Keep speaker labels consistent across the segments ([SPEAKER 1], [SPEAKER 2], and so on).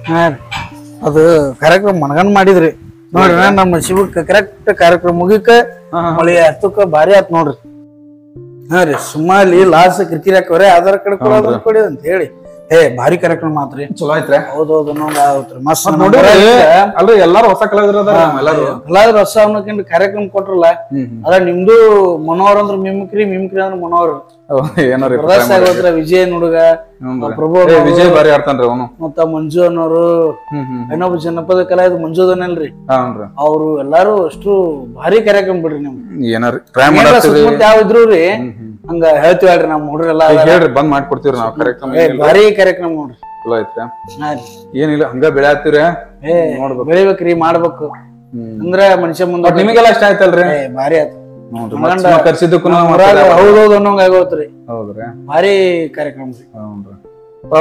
[SPEAKER 1] ಹಾ ರೀ ಅದು ಕಾರ್ಯಕ್ರಮ ಮನಗಂಡ್ ಮಾಡಿದ್ರಿ ನೋಡ್ರಿ ನಮ್ಮ ಶಿವಕ್ಕೆ ಕರೆಕ್ಟ್ ಕಾರ್ಯಕ್ರಮ ಮುಗಿಕ ಮಳಿ ಹತ್ತಕ್ಕ ಭಾರಿ ಆತ್ ನೋಡ್ರಿ. ಹಾ ರೀ ಸುಮ್ಮಲ್ಲಿ ಲಾಸ್ ಕಿರಿಕಿರಿ ಹಾಕವ್ರೆ ಆಧಾರ್ ಕಾರ್ಡ್ ಕೊಡಿ ಅಂತ ಹೇಳಿ ಭಾರಿ ಕಾರ್ಯಕ್ರಮ ಆತ್ರಿ.
[SPEAKER 2] ಚಲೋ ಐತ್ರಿ.
[SPEAKER 1] ಹೌದೌದು ಮಸ್ತ್
[SPEAKER 2] ಅಲ್ರಿ ಎಲ್ಲಾರು ಹೊಸ ಕಲಾವಿದ್ರು
[SPEAKER 1] ಕಲಾವಿದ್ರು ಹೊಸ ಅನ್ನೋಕ್ಕಿಂತ ಕಾರ್ಯಕ್ರಮ ಕೊಟ್ರಲ್ಲ ಅದ ನಿಮ್ದು ಮನೋಹರ್ ಅಂದ್ರ ಮಿಮಿಕ್ರಿ ಅಂದ್ರ ಮನೋಹರ್ ವಿಜಯನ್ ಹುಡುಗ ಪ್ರಭು
[SPEAKER 2] ವಿಜಯ್ ಬಾರಿ ಆಡ್ತಾನ್ರಿ ಅವನು
[SPEAKER 1] ಮತ್ತ ಮಂಜು ಅನ್ನೋರು ಇನ್ನೊಬ್ಬ ಜನಪದ ಕಲಾವಿದ ಮಂಜು ಅದನ್ನಲ್ರಿ ಅವ್ರು ಎಲ್ಲಾರು ಅಷ್ಟು ಭಾರಿ ಕಾರ್ಯಕ್ರಮ ಬಿಡ್ರಿ ನಿಮ್ಗೆ ಯಾವ ಇದ್ರು ರೀ ಹಂಗ ಹೇಳ್ತೀವಿ ಹೇಳ್ರಿ ನಮ್ ಹುಡುಗರೆಲ್ಲ
[SPEAKER 2] ಹೇಳ್ರಿ ಬಂದ್ ಮಾಡ್ಕೊಡ್ತೀವ್ರಿ ನಾವ್ ಕಾರ್ಯಕ್ರಮ
[SPEAKER 1] ಭಾರಿ ಕಾರ್ಯಕ್ರಮ ನೋಡ್ರಿ.
[SPEAKER 2] ಚಲೋ ಐತ್ರಿ. ಏನಿಲ್ಲ ಹಂಗ ಬೆಳೆ ಹತ್ತಿವ್ರಿ
[SPEAKER 1] ಬೆಳಿಬೇಕ್ರಿ ಮಾಡ್ಬೇಕು ಅಂದ್ರ ಮನುಷ್ಯ ಮುಂದ
[SPEAKER 2] ನಿಮಗೆಲ್ಲ ಇಷ್ಟ ಆಯ್ತಲ್ರಿ
[SPEAKER 1] ಭಾರಿ ಆಯ್ತು
[SPEAKER 2] ಕರ್ಸಿದ್ದಕ್ಕೂ
[SPEAKER 1] ಹೌದೌದು ಅನ್ನೋಂಗ ಆಗೋತ್ರಿ. ಹೌದ್ರಿ ಭಾರಿ ಕಾರ್ಯಕ್ರಮ ರೀ.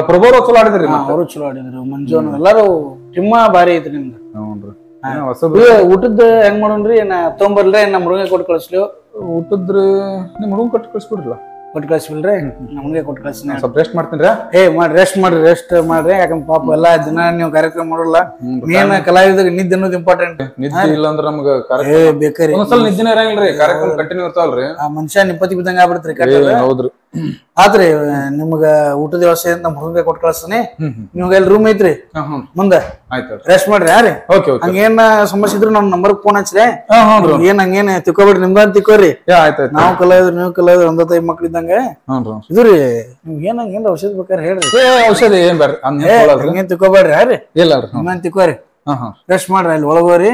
[SPEAKER 2] ಪ್ರಭು ಚಲೋ ಆಡಿದ್ರಿ
[SPEAKER 1] ಅವರು ಚಲೋ ಆಡಿದ್ರು ಮಂಜು ಎಲ್ಲಾರು ಟಿಮ್ಮ ಭಾರಿ ಐತ್ರಿ ನಿಮ್ದು. ಊಟದ ಹೆಂಗ್ ಮಾಡೋಣ್ರಿ ತೊಂಬರ್ಲ್ರಿ ನಮ್ಮ ಹುಡುಗ ಕೊಟ್ಟು ಕಳಿಸ್ಲಿ
[SPEAKER 2] ಊಟದ್ರಿ ನಿಮ್ ಹುಡುಗ ಕೊಟ್ಟು ಕಳ್ಸ್ಬಿಡ್ರಲ್ಲ
[SPEAKER 1] ಕೊಟ್ಟು ಕಳ್ಸಿಬಿಲ್ರಿ ನಮ್ಗೆ ಕೊಟ್ಟು ಕಳ್ಸಿ
[SPEAKER 2] ಸ್ವಲ್ಪ ರೆಸ್ಟ್ ಮಾಡ್ತೀನಿ
[SPEAKER 1] ಮಾಡ್ರಿ ರೆಸ್ಟ್ ಮಾಡ್ರಿ ಯಾಕಂದ್ರೆ ಪಾಪ ಎಲ್ಲಾ ದಿನ ನೀವು ಕಾರ್ಯಕ್ರಮ ಮಾಡೋಲ್ಲ ಮೇನ್ ಕಲಾವಿದ ನಿದ್ದೆ ಅನ್ನೋದು ಇಂಪಾರ್ಟೆಂಟ್.
[SPEAKER 2] ನಿದ್ದೆ ಇಲ್ಲ ಅಂದ್ರ ನಮ್ಗ
[SPEAKER 1] ಬೇಕ್ರಿ
[SPEAKER 2] ಒಂದ್ಸಲ ನಿದ್ದಿನೇ ಇರಂಗಿಲ್ರಿ ಕಾರ್ಯಕ್ರಮ ಕಂಟಿನ್ಯೂ ಇರ್ತಾವಲ್ರಿ
[SPEAKER 1] ಆ ಮನುಷ್ಯ ನಿಪ್ಪತ್ತಿ ಬಿದ್ದಂಗ ಆಗ್ಬಿಡ್ತ್ರಿ.
[SPEAKER 2] ಹೌದ್ರಿ
[SPEAKER 1] ಆತ್ರಿ ನಿಮ್ಗ ಊಟದ ವ್ಯವಸ್ಥೆ ಅಂತ ನಮ್ಮ ಹುಡುಗ ಕೊಟ್ಟು ಕಳ್ಸ್ತಾನೆ ನಿಮ್ಗೆ ಎಲ್ಲಿ ರೂಮ್ ಐತ್ರಿ ಮುಂದ ರೆಸ್ಟ್ ಮಾಡ್ರಿ ಯಾರಿ ಹಂಗೇನ್ ಸಮಸ್ಯೆ ಇದ್ರು ನಮ್ ನಂಬರ್ ಫೋನ್ ಹಚ್ಚ್ರಿ ಹಂಗೇನ್ ತಿಕ್ಕೋಬೇಡ್ರಿ ನಿಮ್ದಂತ ತಿಕ್ಕೋರಿ ನಾವು ಕಲಾವಿದ್ರು ನೀವು ಕಲಾವಿದ್ರು ಒಂದ ತೈ ಮಕ್ಳಿದ್ದಂಗ ಇದ್ರಿ ನಿಮ್ಗೆ ಏನ್ ಔಷಧ ಬೇಕಾದ್ರೆ ಹೇಳ್ರಿ
[SPEAKER 2] ಔಷಧಿ ಏನ್ ಬರ್ರಿ
[SPEAKER 1] ಹಂಗೇನ್ ತಿಕ್ಕೋಬೇಡ್ರಿ ಯಾರಿ ನಿಮ್ಮನ್ ತಿಕ್ಕೋರಿ ರೆಸ್ಟ್ ಮಾಡ್ರಿ ಅಲ್ಲಿ ಒಳಗೋರಿ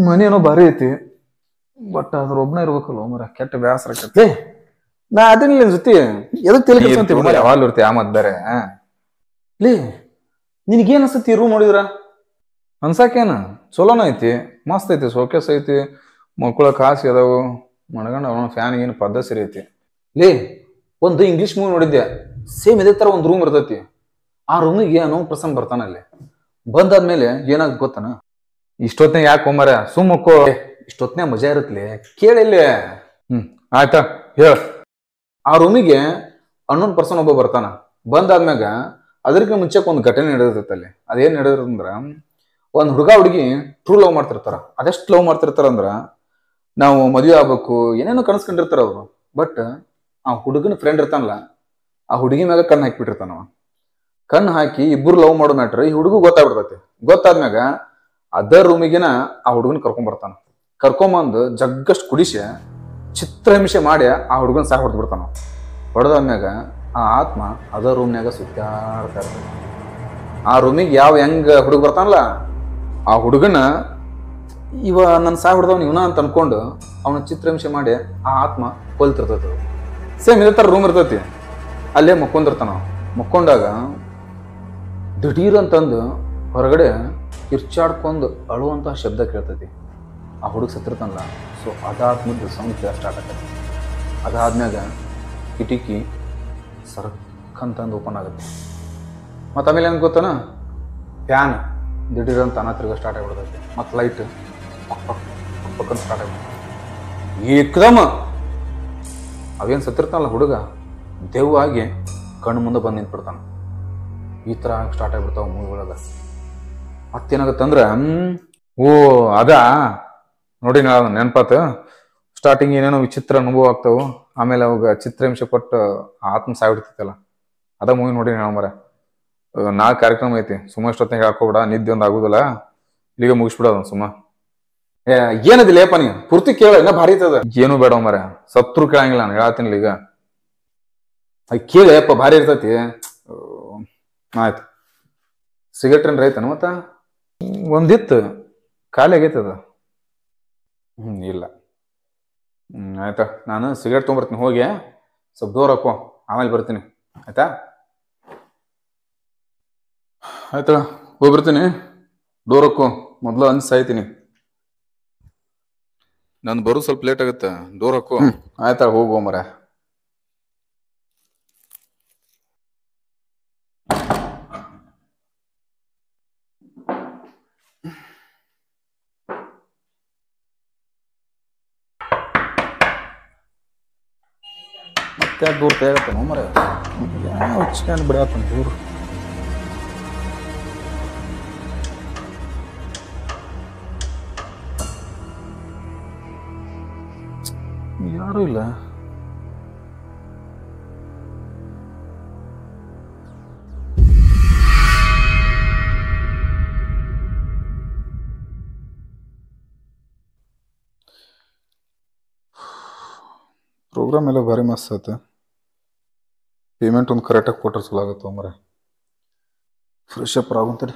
[SPEAKER 2] ಮನಿ ಏನೋ ಭಾರಿ ಐತಿ ಬಟ್ ಅದ್ರ ಒಬ್ಬನೇ ಇರ್ಬೇಕಲ್ಲ ಮರ ಕೆಟ್ಟ ಬ್ಯಾಸರ ನಾ ಅದೇನಿಲ್ಲ ಜೊತೆ ಎದಕ್ ಯಾವಾಗ್ಲೂ ಇರ್ತಿ ಆ ಮತ್ ಬೇರೆ ಲೇ ನಿನಗೇನ್ ಅನ್ಸತಿ ರೂಮ್ ನೋಡಿದ್ರ ಅನ್ಸಾಕೇನ ಚಲೋನ ಐತಿ ಮಸ್ತ್ ಐತಿ ಶೋಕೇಸ್ ಐತಿ ಮಕ್ಕಳ ಕಾಸಿ ಅದಾವು ಮಣಗಂಡ ಅವನ ಫ್ಯಾನ್ ಏನು ಪದ್ದ ಸರಿ ಐತಿ ಲೇ ಒಂದು ಇಂಗ್ಲಿಷ್ ಮೂವಿ ನೋಡಿದ್ದೆ ಸೇಮ್ ಇದೇ ತರ ಒಂದ್ ರೂಮ್ ಇರ್ತೈತಿ ಆ ರೂಮಿಗೆ ಏನೋ ಪ್ರಸನ್ನ ಬರ್ತಾನ ಅಲ್ಲಿ ಬಂದಾದ್ಮೇಲೆ ಏನಾಗ್ ಗೊತ್ತಾನ ಇಷ್ಟೊತ್ನಾಗ ಯಾಕೆ ಹೋಮರ ಸುಮ್ಮಕ್ಕೋ ಇಷ್ಟೊತ್ನೇ ಮಜಾ ಇರುತ್ತಲಿ ಕೇಳಿಲ್ಲ ಆಯ್ತಾ ಹೇಳ ಆ ರೂಮಿಗೆ ಅನ್ನೊಂದ್ ಪರ್ಸನ್ ಒಬ್ಬ ಬರ್ತಾನ ಬಂದಾದ್ಮ್ಯಾಗ ಅದಕ್ಕೆ ಮುಂಚೆಕ್ ಒಂದ್ ಘಟನೆ ನಡೆದಿರ್ತೈತೆ ಅಲ್ಲಿ ಅದೇನ್ ನಡೆದಿರಂದ್ರ ಒಂದ್ ಹುಡುಗ ಹುಡುಗಿ ಟ್ರೂ ಲವ್ ಮಾಡ್ತಿರ್ತಾರ ಅದೆಷ್ಟ್ ಲವ್ ಮಾಡ್ತಿರ್ತಾರ ಅಂದ್ರ ನಾವು ಮದ್ವೆ ಆಗ್ಬೇಕು ಏನೇನೋ ಕನಸ್ಕೊಂಡಿರ್ತಾರ ಅವ್ರು ಬಟ್ ಆ ಹುಡುಗನ ಫ್ರೆಂಡ್ ಇರ್ತಾನಲ್ಲ ಆ ಹುಡುಗಿ ಮ್ಯಾಗ ಕಣ್ಣು ಹಾಕಿಬಿಟ್ಟಿರ್ತಾನವ ಕಣ್ಣು ಹಾಕಿ ಇಬ್ಬರು ಲವ್ ಮಾಡೋ ಮ್ಯಾಟ್ರ್ ಈ ಹುಡುಗ ಗೊತ್ತಾಗ್ಬಿಡ್ತೈತಿ ಗೊತ್ತಾದ್ಮ್ಯಾಗ ಅದ ರೂಮಿಗೆನ ಆ ಹುಡುಗನ ಕರ್ಕೊಂಡ್ ಕರ್ಕೊಂಬಂದು ಜಗ್ಗಷ್ಟು ಕುಡಿಸಿ ಚಿತ್ರಹಿಂಸೆ ಮಾಡಿ ಆ ಹುಡುಗನ ಸಾಕು ಹೊಡೆದು ಬಿಡ್ತಾನ ಹೊಡೆದಾದ್ಮ್ಯಾಗ ಆ ಆತ್ಮ ಅದ ರೂಮ್ನ್ಯಾಗ ಸುತ್ತಾಡ್ತಾ ಇರ್ತದೆ ಆ ರೂಮಿಗೆ ಹೆಂಗ ಹುಡುಗ ಬರ್ತಾನಲ್ಲ ಆ ಹುಡುಗನ ಇವ ನನ್ನ ಸಾಕು ಹೊಡೆದವನ್ ಇವನ ಅಂತ ಅನ್ಕೊಂಡು ಅವನ ಚಿತ್ರಹಿಂಸೆ ಮಾಡಿ ಆ ಆತ್ಮ ಕೊಲ್ತಿರ್ತೈತಿ ಸೇಮ್ ಇದೇ ಥರ ರೂಮ್ ಇರ್ತೈತಿ ಅಲ್ಲೇ ಮಕ್ಕೊಂಡಿರ್ತಾನ ಮಕ್ಕೊಂಡಾಗ ದಿಢೀರ್ ಅಂತಂದು ಹೊರಗಡೆ ಕಿರ್ಚಾಡ್ಕೊಂಡು ಅಳುವಂತಹ ಶಬ್ದ ಕೇಳ್ತೈತಿ ಆ ಹುಡುಗ ಸತ್ತಿರ್ತಾನಲ್ಲ ಸೊ ಅದಾದ್ಮೇಲೆ ಸೌಂಡ್ ಸ್ಟಾರ್ಟ್ ಆಗತ್ತೆ ಅದಾದ್ಮ್ಯಾಗ ಕಿಟಕಿ ಸರ್ಕಂತಂದು ಓಪನ್ ಆಗುತ್ತೆ ಮತ್ತು ಆಮೇಲೆ ಏನು ಗೊತ್ತಾನ ಫ್ಯಾನ್ ದಿಢೀರಂತ ಅನ್ನ ತಿರ್ಗ ಸ್ಟಾರ್ಟ್ ಆಗಿಬಿಡ್ತೈತಿ ಮತ್ತು ಲೈಟ್ ಪಕ್ಕಂತ ಸ್ಟಾರ್ಟ್ ಆಗಿಬಿಡ್ತೈತಿ ಏಕದಮ್ ಅವೇನು ಸತ್ತಿರ್ತಾನಲ್ಲ ಹುಡುಗ ದೆವ್ವಾಗಿ ಕಣ್ಣು ಮುಂದೆ ಬಂದು ನಿಂತ್ಬಿಡ್ತಾನ ಈ ಥರ ಸ್ಟಾರ್ಟ್ ಆಗಿಬಿಡ್ತಾವ ಮೂವಿ ಒಳಗೆ ಮತ್ತೇನಾಗತ್ತಂದ್ರ ಅದಾ ನೋಡಿ ನಾ ನೆನಪಾತ ಸ್ಟಾರ್ಟಿಂಗ್ ಏನೇನೋ ವಿಚಿತ್ರ ಅನುಭವ ಆಗ್ತಾವು ಆಮೇಲೆ ಅವಾಗ ಚಿತ್ರಹಿಂಸೆ ಕೊಟ್ಟು ಆತ್ಮ ಸಾಯ್ಬಿಡ್ತೈತಲ್ಲ ಅದ ಮೂವಿ ನೋಡಿ ಮರ ನಾ ಕಾರ್ಯಕ್ರಮ ಐತಿ ಸುಮ್ಮ ಇಷ್ಟೊತ್ತಿಗೆ ಹಾಕೋಬೇಡ ನಿದ್ದೆ ಒಂದು ಆಗುದಿಲ್ಲ ಇಲ್ಲಿಗೆ ಮುಗಿಸ್ಬಿಡೋದು ಸುಮ್ಮ ಏನದಿಲ್ಲ ಏಪ ನೀ ಪೂರ್ತಿ ಕೇಳ ಇನ್ನ ಭಾರಿ ಐತದ ಏನು ಬೇಡ ಮರ ಸತ್ರು ಕೇಳಂಗಿಲ್ಲ ನಾನು ಹೇಳತ್ತೀನಿ ಈಗ ಕೇಳಿ ಅಪ್ಪ ಭಾರಿ ಇರ್ತೈತಿ ಆಯ್ತು ಸಿಗರೇಟ್ ಏನ್ರ ಐತನ ಮತ್ತ ಒಂದಿತ್ತು ಖಾಲಿ ಆಗೈತದ ಇಲ್ಲ ಆಯ್ತಾ ನಾನು ಸಿಗರೇಟ್ ತೊಗೊಂಬರ್ತೀನಿ ಹೋಗಿ ಸ್ವಲ್ಪ ದೂರ ಹಾಕೋ ಆಮೇಲೆ ಬರ್ತೀನಿ ಆಯ್ತಾ ಆಯ್ತಾ ಹೋಗ್ಬರ್ತೀನಿ ಡೋರ್ ಹಾಕೋ ಮೊದ್ಲು ಸಾಯ್ತೀನಿ ನಾನು ಬರೋ ಸ್ವಲ್ಪ ಲೇಟ್ ಆಗುತ್ತೆ ಡೋರ್ ಹಾಕೋ ಆಯ್ತಾ ಹೋಗೋ ಮರ ಮತ್ತೆ ದೂರ ತೆಗತ್ತಾನ ಮರ ಯಾವ ಚಿಕನ್ ಬಿಡತ್ತಾನ ದೂರ ಯಾರೂ ಇಲ್ಲ. ಪ್ರೋಗ್ರಾಮ್ ಎಲ್ಲ ಭಾರಿ ಮಸ್ತ್ ಆಯ್ತು. ಪೇಮೆಂಟ್ ಒಂದು ಕರೆಕ್ಟಾಗಿ ಕೊಟ್ಟರೆ ಚಲೋ ಆಗುತ್ತೆ ಮರ. ಫ್ರೆಶ್ ಅಪ್ ಆಗುತ್ತಾರೆ.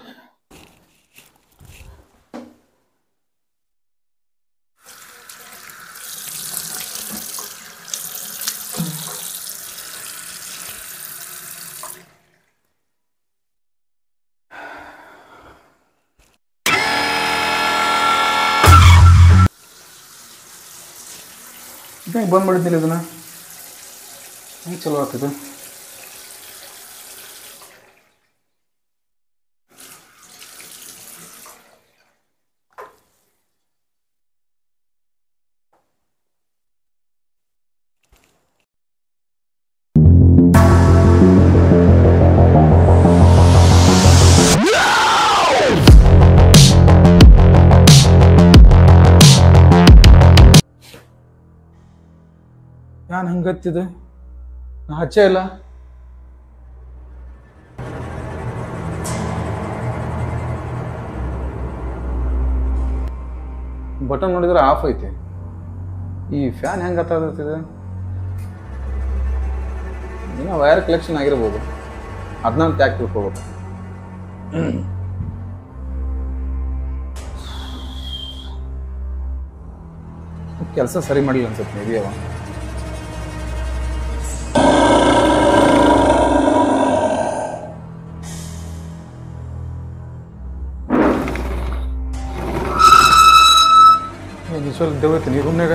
[SPEAKER 2] ಹೆಂಗೆ ಬಂದ್ ಮಾಡಿದ್ದಿಲ್ಲ ಇದನ್ನ ಹೆಂಗೆ ಚಲೋ ಆಗ್ತದೆ. ನಾನು ಹಂಗತ್ತಿದೆ ನಾ ಹಚ್ಚೇ ಇಲ್ಲ. ಬಟನ್ ನೋಡಿದ್ರೆ ಆಫ್ ಐತಿ. ಈ ಫ್ಯಾನ್ ಹೆಂಗೆ ಹತ್ತಿದೆ? ಏನೋ ವೈರ್ ಕಲೆಕ್ಷನ್ ಆಗಿರ್ಬೋದು. ಅದನ್ನ ತ್ಯಾಕ್ ತಿಳ್ಕೋಬೇಕು. ಕೆಲಸ ಸರಿ ಮಾಡಿಲ್ಲ ಅನ್ಸುತ್ತೆ ಮೇಬಿ ಅವ. ಸ್ವಲ್ಪ ದೇವೈತಿ ನೀ ರೂಮ್ನಾಗ.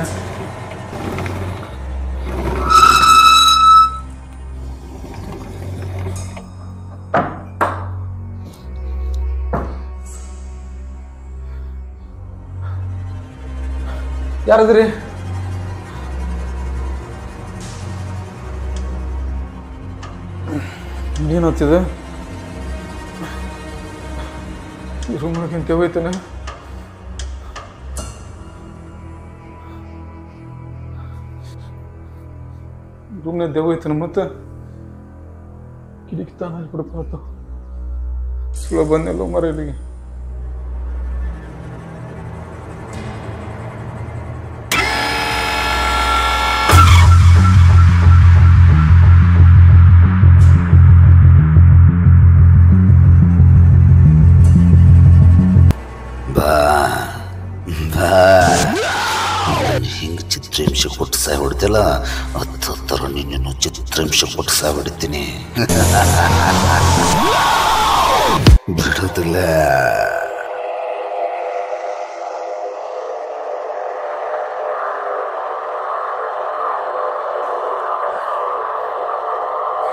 [SPEAKER 2] ಯಾರದ್ರಿ? ಏನು ಹತ್ತಿದೆ ಈ ರೂಮ್ನಾಗ? ದೇವೈತನ ರೂಮ್ನ ದೇವೈತನ ಮತ್ತೆ ಕಿಡಿಕಿ ತಾನ ಬಿಡ್ತಾತ. ಚಲೋ ಬಂದೆಲ್ಲ ಮರ ಇಲ್ಲಿಗೆ.
[SPEAKER 3] ಹಿಂಗೆ ಚಿತ್ರಹಿಂಸೆ ಕೊಟ್ಟು ಸಾಯ್ ಹೊಡ್ತಿಲ್ಲ ಹತ್ತರ ನಿನ್ನನ್ನು ಚಿತ್ರಹಿಂಸೆ ಕೊಟ್ಟು ಸಾಯ್ ಹೊಡಿತೀನಿ. ಬಿಡೋದಿಲ್ಲ.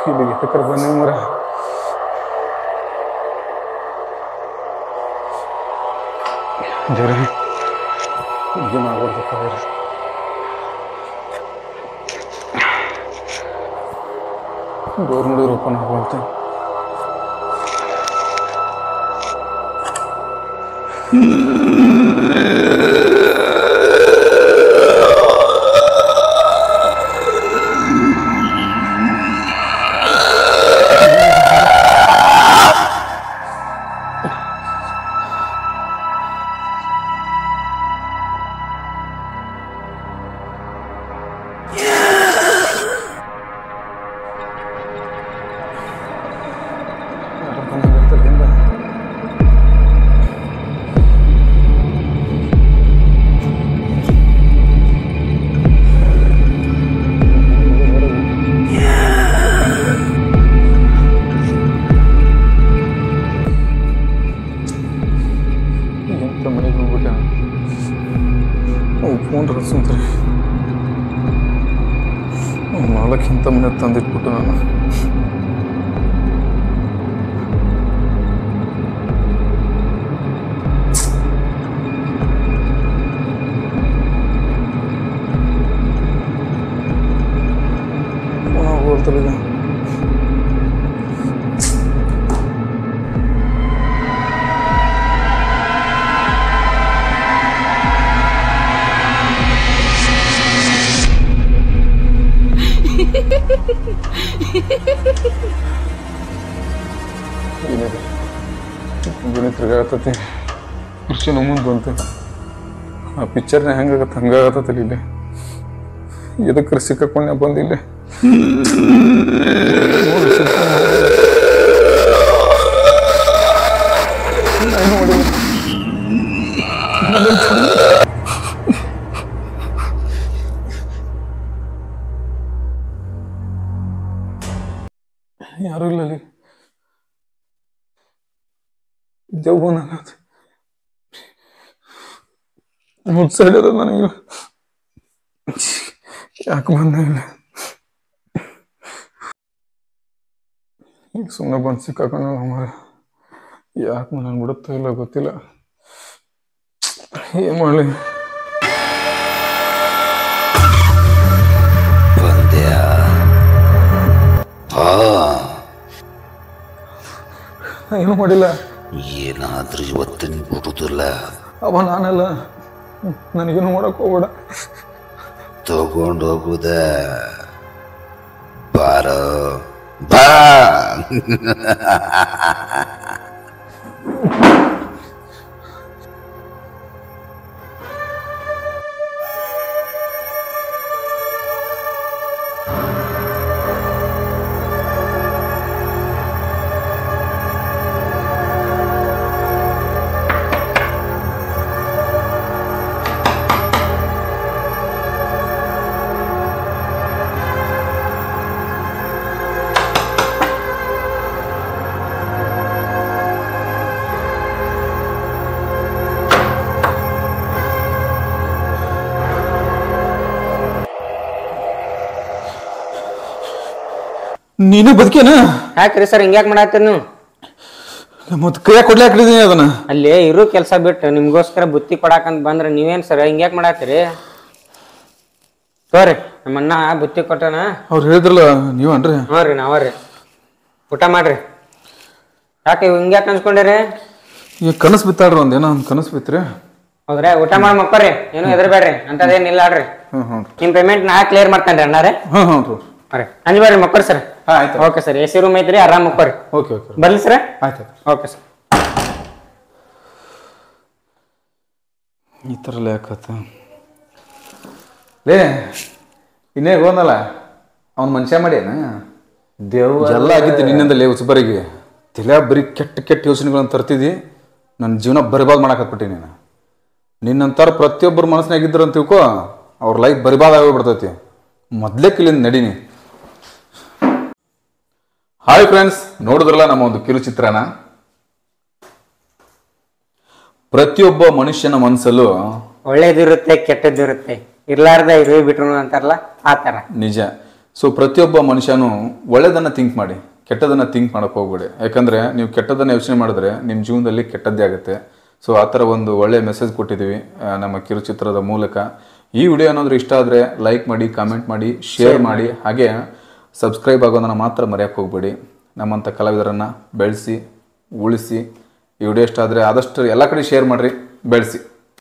[SPEAKER 2] ಇಲ್ಲಿಗೆ ತಕ್ಕರ ಬಂದ ಮರ. ಜರ ಏನು ಆಗ್ಬಿಡ್ತಕ್ಕ. ಡೋರ್ ನೋಡಿದ್ರೆ ಓಪನ್ ಆಗೋಗುತ್ತೆ. ಮನೆಗೆ ಹೋಗ್ಬಿಟ್ಟೆ ಫೋನ್ ರಚಿಸ್ತಾರೆ. ನಾಲ್ಕಿಂತ ಮನೆ ತಂದಿಟ್ಬಿಟ್ಟು ನಾನು ಗುಣಿ ತಿರ್ಗಾಗತ್ತತಿ ಕೃಷಿ ಮುಂದೆ ಬಂತು ಆ ಪಿಕ್ಚರ್ನ ಹೆಂಗಾಗತ್ತೆ ಹಂಗಾಗತ್ತಲ್ಲಿ ಇಲ್ಲಿ ಎದಕ್ಕೆ ಸಿಕ್ಕಾಕೊಂಡೆ ಬಂದಿಲ್ಲ ಯಾರು ಇಲ್ಲ ಅಲ್ಲಿ ದೇವ್ ಮುಟ್ಸೈಡ್ ಅದ ನನಗೆ ಯಾಕೆ ಬಂದ ಇಲ್ಲ ಈಗ ಸುಮ್ಮನೆ ಬಂದು ಸಿಕ್ಕಾಕೊಂಡ ಮರ ಯಾಕೆ ನಾನು ಬಿಡುತ್ತಾ ಇಲ್ಲ ಗೊತ್ತಿಲ್ಲ ಏನ್ ಮಾಡಲಿ ಏನು ಮಾಡಿಲ್ಲ
[SPEAKER 3] ಏನಾದ್ರೂ ಇವತ್ತಿನ ಬಿಡುದಿಲ್ಲ
[SPEAKER 2] ಅವ ನಾನಲ್ಲ ನನಗೇನು ಮಾಡಕ್ ಹೋಗ್ಬೇಡ
[SPEAKER 3] ತಗೊಂಡೋಗುದ ಬಾರ ಬಾ
[SPEAKER 2] ನೀನು ಬದುಕೇನ
[SPEAKER 4] ಯಾಕ್ರಿ ಸರ್ ಹಿಂಗ್ಯಾಕ್ ಮಾಡತ್ತೀರಿ ನೀವು
[SPEAKER 2] ಮತ್ ಕೈಯಾಗ ಕೊಡ್ಲಿ ಹಾಕಿದೀನಿ ಅದನ್ನ
[SPEAKER 4] ಅಲ್ಲಿ ಇರೋ ಕೆಲಸ ಬಿಟ್ಟು ನಿಮ್ಗೋಸ್ಕರ ಬುತ್ತಿ ಕೊಡಾಕಂತ ಬಂದ್ರ ನೀವೇನ್ ಸರ್ ಹಿಂಗ್ಯಾಕ್ ಮಾಡತ್ತೀರಿ ತೋರಿ ನಮ್ಮ ಅಣ್ಣ ಬುತ್ತಿ ಕೊಟ್ಟನ
[SPEAKER 2] ಅವ್ರು ಹೇಳಿದ್ರಲ್ಲ ನೀವನ್ರಿ
[SPEAKER 4] ಹ್ಞೂ ರೀ ನಾವ್ರಿ ಊಟ ಮಾಡ್ರಿ ಯಾಕೆ ಹಿಂಗ್ಯಾಕ್ ಅನ್ಸ್ಕೊಂಡಿರಿ
[SPEAKER 2] ಈಗ ಕನಸು ಬಿತ್ತಾಡ್ರಿ ಒಂದೇನೋ ಒಂದು ಕನಸು ಬಿತ್ರಿ
[SPEAKER 4] ಹೌದ್ರಿ ಊಟ ಮಾಡಿ ಮಕ್ಕೋರಿ ಏನು ಹೆದರ್ಬೇಡ್ರಿ ಅಂತದೇನಿಲ್ಲ ಆಡ್ರಿ ನಿಮ್ ಪೇಮೆಂಟ್ ನಾ ಕ್ಲಿಯರ್ ಮಾಡ್ತೇನ್ರಿ ಅಣ್ಣಾರೆ
[SPEAKER 2] ಹ್ಞೂ
[SPEAKER 4] ರೀ ಅಂಜಬೇಡ್ರಿ ಮಕ್ಕೋರಿ ಸರ್
[SPEAKER 2] ಆಯ್ತು
[SPEAKER 4] okay sir A C room ಐತ್ರಿ ಆರಾಮ್ ಮಕ್ಕೋರಿ
[SPEAKER 2] ಓಕೆ ಓಕೆ
[SPEAKER 4] ಬರ್ಲಿ ಸರ್
[SPEAKER 2] ಆಯ್ತು
[SPEAKER 4] ಓಕೆ ಸರ್
[SPEAKER 2] ಈ ಥರ ಯಾಕತ್ತ ಲೇ ಇನ್ನೇ ಹೋದಲ್ಲ ಅವ್ನ ಮನುಷ್ಯ ಮಾಡ್ಯಾನ ದೇವ್ ಎಲ್ಲ ಆಗಿತ್ತು ನಿನ್ನಿಂದಲೇ ಉಸುಬರಿಗೆ ತಲೆ ಬರೀ ಕೆಟ್ಟ ಕೆಟ್ಟ ಯೋಚನೆಗಳನ್ನು ತರ್ತಿದ್ದಿ ನನ್ನ ಜೀವನ ಬರಿಬಾದ್ ಮಾಡಾಕತ್ಬಿಟ್ಟಿ ನೀನು ನಿನ್ನಂತಾರ ಪ್ರತಿಯೊಬ್ಬರು ಮನಸ್ಸಿನಾಗಿದ್ರು ಅಂತ ತಿಳ್ಕೊ ಅವ್ರ ಲೈಫ್ ಬರಿಬಾದ್ ಆಗೋಗ್ಬಿಡ್ತೈತಿ ಮೊದಲೇ ಕಿಲಿಂದ ನಡೀನಿ ಹಾಯ್ ಫ್ರೆಂಡ್ಸ್, ನೋಡಿದ್ರಲ್ಲ ನಮ್ಮ ಒಂದು ಕಿರುಚಿತ್ರನ. ಪ್ರತಿಯೊಬ್ಬ ಮನುಷ್ಯನ ಮನಸ್ಸಲ್ಲೂ
[SPEAKER 4] ಒಳ್ಳೇದಿರುತ್ತೆ ಕೆಟ್ಟದ್ದಿರುತ್ತೆ, ಇರ್ಲಾರ್ದ ಇರುವೆ ಬಿಟ್ರು ಅಂತಾರಲ್ಲ ಆ ತರ
[SPEAKER 2] ನಿಜ. ಸೊ ಪ್ರತಿಯೊಬ್ಬ ಮನುಷ್ಯನು ಒಳ್ಳೆದನ್ನ ಥಿಂಕ್ ಮಾಡಿ, ಕೆಟ್ಟದನ್ನ ಥಿಂಕ್ ಮಾಡಕ್ ಹೋಗ್ಬೇಡಿ. ಯಾಕಂದ್ರೆ ನೀವು ಕೆಟ್ಟದನ್ನ ಯೋಚನೆ ಮಾಡಿದ್ರೆ ನಿಮ್ಮ ಜೀವನದಲ್ಲಿ ಕೆಟ್ಟದ್ದೇ ಆಗುತ್ತೆ. ಸೊ ಆ ಥರ ಒಂದು ಒಳ್ಳೆ ಮೆಸೇಜ್ ಕೊಟ್ಟಿದ್ದೀವಿ ನಮ್ಮ ಕಿರುಚಿತ್ರದ ಮೂಲಕ. ಈ ವಿಡಿಯೋ ಏನಾದರೂ ಇಷ್ಟ ಆದರೆ ಲೈಕ್ ಮಾಡಿ, ಕಾಮೆಂಟ್ ಮಾಡಿ, ಶೇರ್ ಮಾಡಿ, ಹಾಗೆ ಸಬ್ಸ್ಕ್ರೈಬ್ ಆಗೋದನ್ನು ಮಾತ್ರ ಮರೆಯೋಕ್ಕೆ ಹೋಗ್ಬೇಡಿ. ನಮ್ಮಂಥ ಕಲಾವಿದರನ್ನು ಬೆಳೆಸಿ ಉಳಿಸಿ. ಈ ವಿಡಿಯೋ ಇಷ್ಟ ಆದರೆ ಆದಷ್ಟು ಎಲ್ಲ ಕಡೆ ಶೇರ್ ಮಾಡಿರಿ, ಬೆಳೆಸಿ.